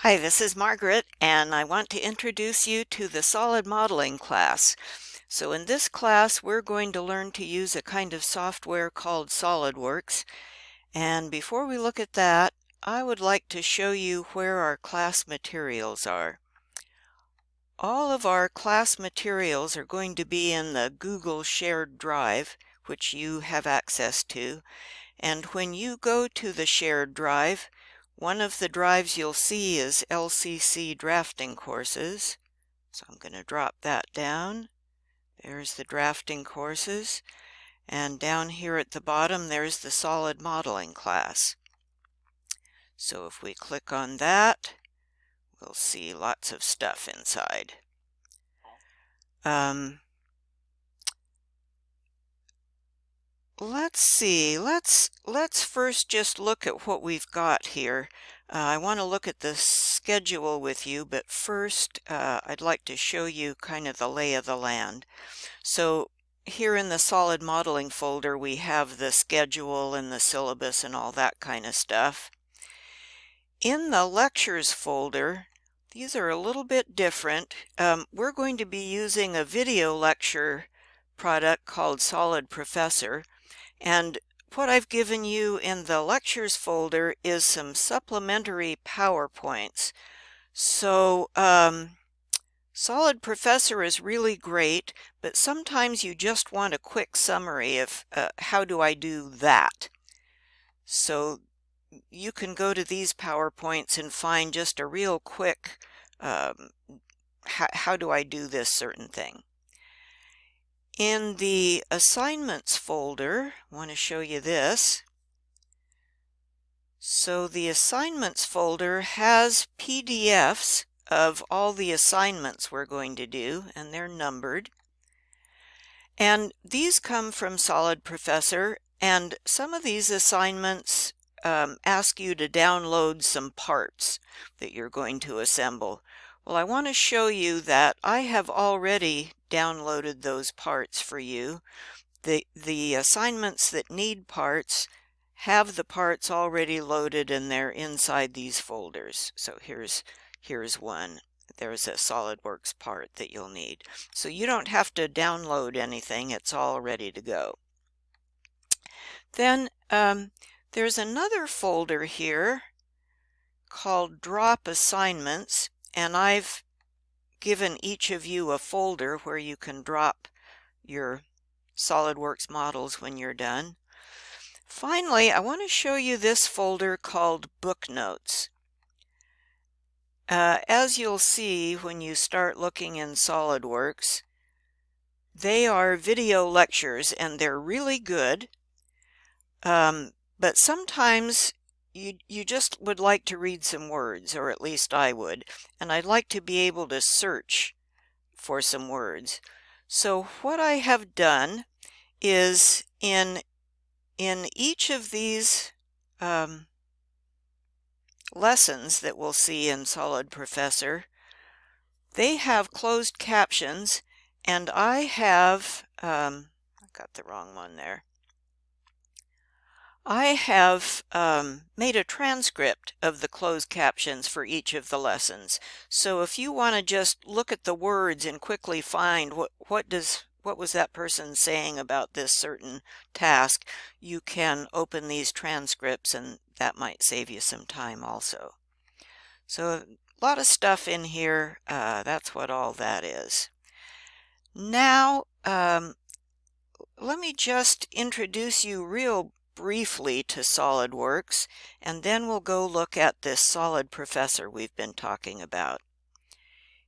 Hi, this is Margaret, and I want to introduce you to the solid modeling class. So in this class, we're going to learn to use a kind of software called SolidWorks. And before we look at that, I would like to show you where our class materials are. All of our class materials are going to be in the Google shared drive, which you have access to. And when you go to the shared drive, one of the drives you'll see is LCC drafting courses. So I'm going to drop that down. There's the drafting courses. And down here at the bottom, there's the solid modeling class. So if we click on that, we'll see lots of stuff inside. Let's see, let's first just look at what we've got here. I want to look at the schedule with you, but first I'd like to show you kind of the lay of the land. So here in the solid modeling folder, we have the schedule and the syllabus and all that kind of stuff. In the lectures folder, these are a little bit different. We're going to be using a video lecture product called SolidProfessor. And what I've given you in the lectures folder is some supplementary PowerPoints. So SolidProfessor is really great, but sometimes you just want a quick summary of how do I do that. So you can go to these PowerPoints and find just a real quick how do I do this certain thing. In the assignments folder, I want to show you this. So the assignments folder has PDFs of all the assignments we're going to do, and they're numbered. And these come from SolidProfessor, and some of these assignments ask you to download some parts that you're going to assemble. Well, I want to show you that I have already downloaded those parts for you. The assignments that need parts have the parts already loaded and they're inside these folders. So here's one. There's a SolidWorks part that you'll need. So you don't have to download anything, it's all ready to go. Then there's another folder here called Drop Assignments, and I've given each of you a folder where you can drop your SolidWorks models when you're done. Finally, I want to show you this folder called Book Notes. As you'll see when you start looking in SolidWorks, they are video lectures and they're really good, but sometimes you just would like to read some words, or at least I would, and I'd like to be able to search for some words. So what I have done is in each of these lessons that we'll see in SolidProfessor, they have closed captions, and I have, I got the wrong one there. I have made a transcript of the closed captions for each of the lessons. So if you want to just look at the words and quickly find what was that person saying about this certain task, you can open these transcripts and that might save you some time also. So a lot of stuff in here, that's what all that is. Now, let me just introduce you real briefly to SolidWorks, and then we'll go look at this SolidProfessor we've been talking about.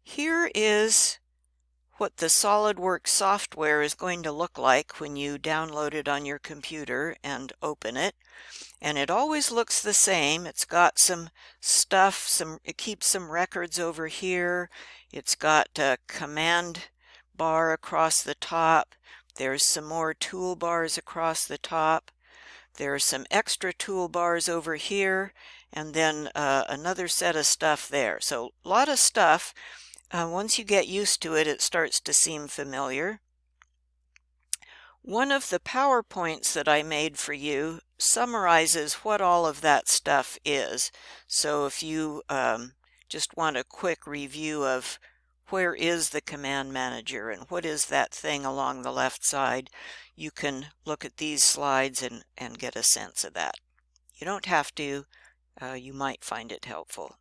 Here is what the SolidWorks software is going to look like when you download it on your computer and open it. And it always looks the same. It's got some stuff, it keeps some records over here. It's got a command bar across the top. There's some more toolbars across the top. There are some extra toolbars over here, and then another set of stuff there. So a lot of stuff. Once you get used to it, it starts to seem familiar. One of the PowerPoints that I made for you summarizes what all of that stuff is. So if you just want a quick review of where is the command manager and what is that thing along the left side, you can look at these slides and get a sense of that. You don't have to, you might find it helpful.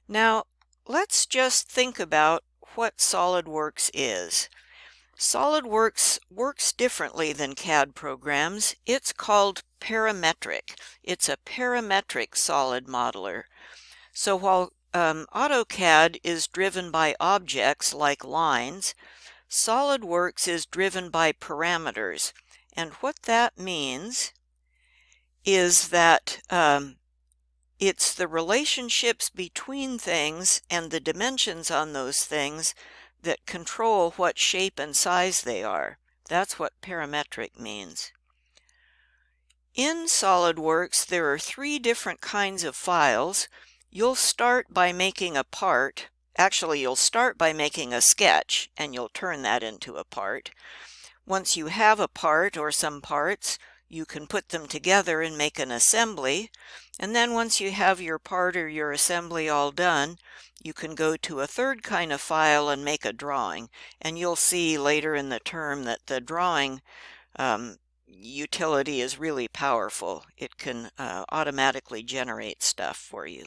Now, let's just think about what SolidWorks is. SolidWorks works differently than CAD programs. It's called parametric. It's a parametric solid modeler. So while AutoCAD is driven by objects like lines, SolidWorks is driven by parameters. And what that means is that it's the relationships between things and the dimensions on those things that control what shape and size they are. That's what parametric means. In SolidWorks, there are 3 different kinds of files. You'll start by making a part. Actually, you'll start by making a sketch, and you'll turn that into a part. Once you have a part or some parts, you can put them together and make an assembly. And then once you have your part or your assembly all done, you can go to a 3rd kind of file and make a drawing. And you'll see later in the term that the drawing utility is really powerful. It can automatically generate stuff for you.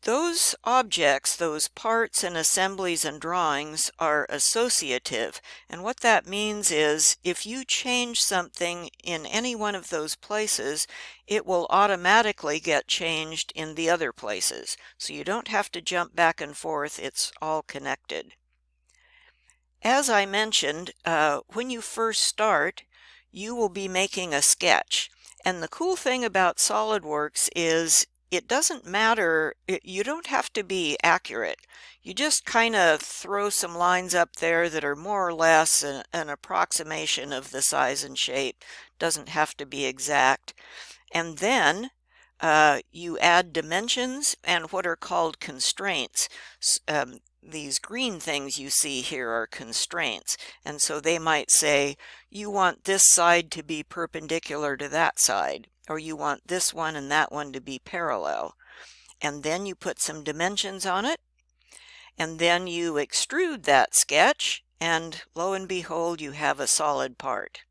Those objects, those parts and assemblies and drawings, are associative, and what that means is if you change something in any one of those places, it will automatically get changed in the other places. So you don't have to jump back and forth, it's all connected. As I mentioned, when you first start, you will be making a sketch. And the cool thing about SolidWorks is it doesn't matter, you don't have to be accurate. You just kind of throw some lines up there that are more or less an approximation of the size and shape. Doesn't have to be exact. And then you add dimensions and what are called constraints. These green things you see here are constraints, and so they might say you want this side to be perpendicular to that side, or you want this one and that one to be parallel. And then you put some dimensions on it, and then you extrude that sketch, and lo and behold, you have a solid part.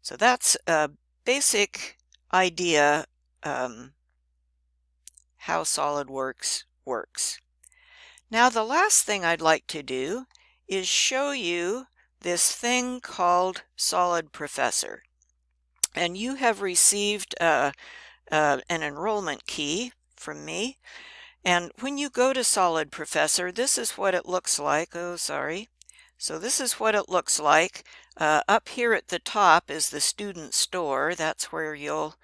So that's a basic idea how SolidWorks works. Now the last thing I'd like to do is show you this thing called SolidProfessor. And you have received an enrollment key from me. And when you go to SolidProfessor, this is what it looks like. Oh, sorry. So this is what it looks like. Up here at the top is the student store. That's where you'll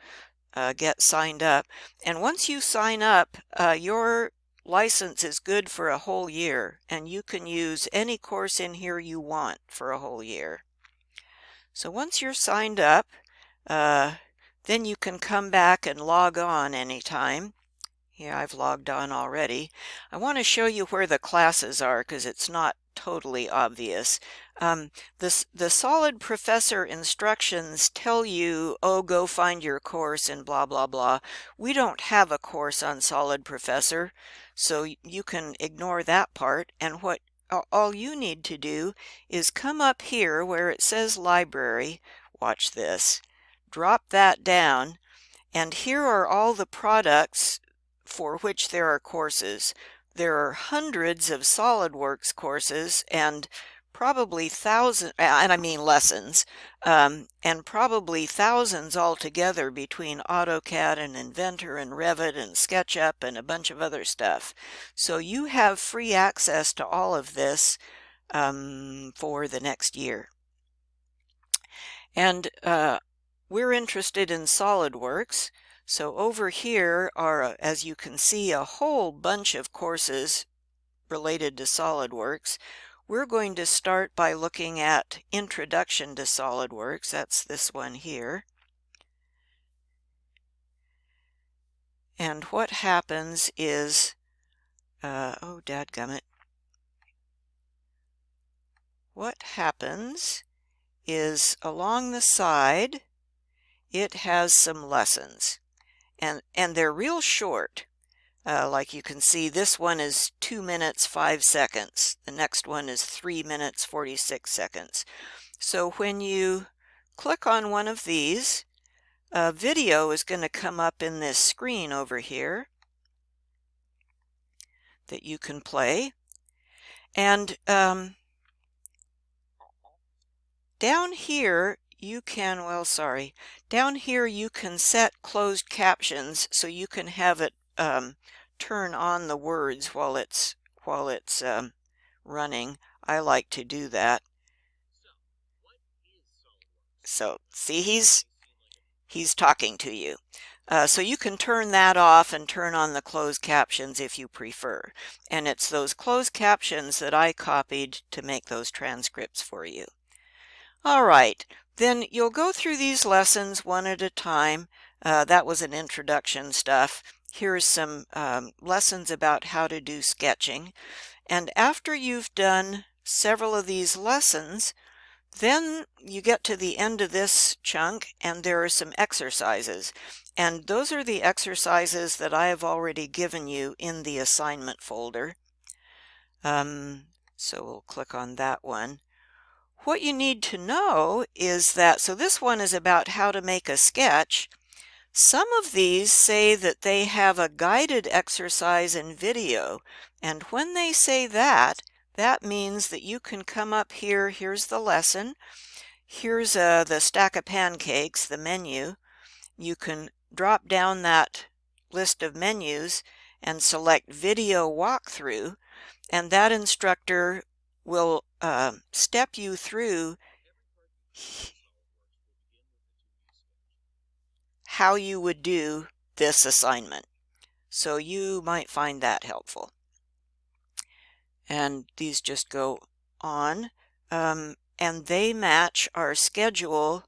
get signed up. And once you sign up, your license is good for a whole year, and you can use any course in here you want for a whole year. So once you're signed up, then you can come back and log on anytime. Yeah, I've logged on already. I want to show you where the classes are because it's not totally obvious. The SolidProfessor instructions tell you, oh, go find your course and blah, blah, blah. We don't have a course on SolidProfessor, so you can ignore that part. And what all you need to do is come up here where it says library. Watch this. Drop that down, and here are all the products for which there are courses. There are hundreds of SolidWorks courses and probably thousands, and I mean lessons, and probably thousands altogether between AutoCAD and Inventor and Revit and SketchUp and a bunch of other stuff. So you have free access to all of this for the next year. And we're interested in SolidWorks. So over here are, as you can see, a whole bunch of courses related to SolidWorks. We're going to start by looking at Introduction to SolidWorks. That's this one here. And what happens is, oh, dadgummit. What happens is along the side, it has some lessons. and they're real short. Like you can see, this one is 2 minutes 5 seconds. The next one is 3 minutes 46 seconds. So when you click on one of these, a video is going to come up in this screen over here that you can play. And down here you can, down here you can set closed captions so you can have it turn on the words while it's running. I like to do that. So see, he's talking to you. So you can turn that off and turn on the closed captions if you prefer. And it's those closed captions that I copied to make those transcripts for you. All right, then you'll go through these lessons one at a time. That was an introduction stuff. Here's some lessons about how to do sketching. And after you've done several of these lessons, then you get to the end of this chunk and there are some exercises. And those are the exercises that I have already given you in the assignment folder. So we'll click on that one. What you need to know is that, so this one is about how to make a sketch. Some of these say that they have a guided exercise in video, and when they say that, that means that you can come up here, here's the lesson, here's the stack of pancakes, the menu. You can drop down that list of menus and select video walkthrough, and that instructor will step you through how you would do this assignment. So you might find that helpful. And these just go on, and they match our schedule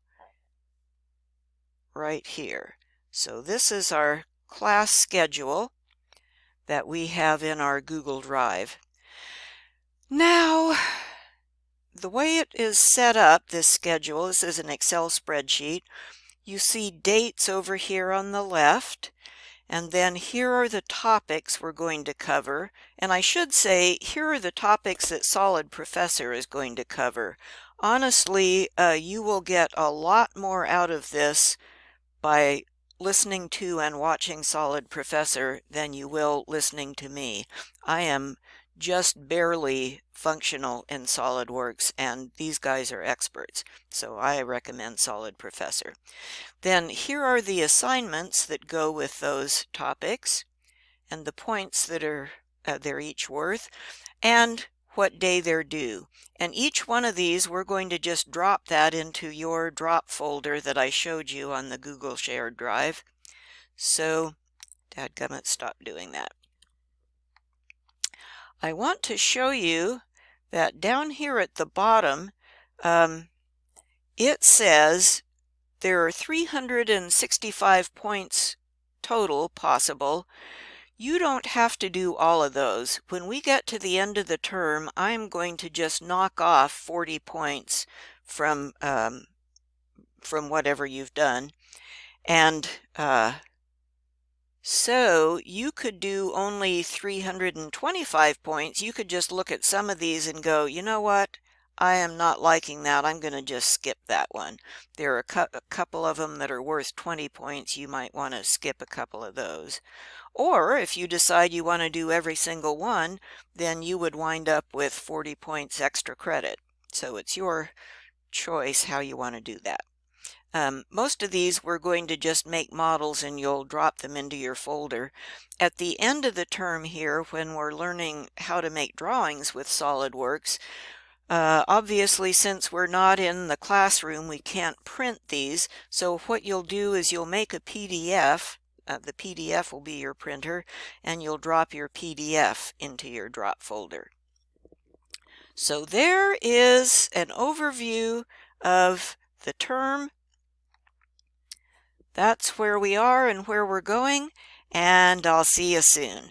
right here. So this is our class schedule that we have in our Google Drive. Now, the way it is set up, this schedule, this is an Excel spreadsheet. You see dates over here on the left, and then here are the topics we're going to cover. And I should say, here are the topics that SolidProfessor is going to cover. Honestly, you will get a lot more out of this by listening to and watching SolidProfessor than you will listening to me. I am just barely functional in SolidWorks, and these guys are experts, so I recommend SolidProfessor. Then here are the assignments that go with those topics and the points that are they're each worth, and what day they're due. And each one of these, we're going to just drop that into your drop folder that I showed you on the Google shared drive. So, dadgummit, stop doing that. I want to show you that down here at the bottom, it says there are 365 points total possible. You don't have to do all of those. When we get to the end of the term, I'm going to just knock off 40 points from whatever you've done. And so you could do only 325 points. You could just look at some of these and go, you know what? I am not liking that. I'm going to just skip that one. There are a couple of them that are worth 20 points. You might want to skip a couple of those. Or if you decide you want to do every single one, then you would wind up with 40 points extra credit. So it's your choice how you want to do that. Most of these we're going to just make models and you'll drop them into your folder. At the end of the term here, when we're learning how to make drawings with SolidWorks, obviously since we're not in the classroom, we can't print these. So what you'll do is you'll make a PDF. The PDF will be your printer, and you'll drop your PDF into your drop folder. So there is an overview of the term. That's where we are and where we're going, and I'll see you soon.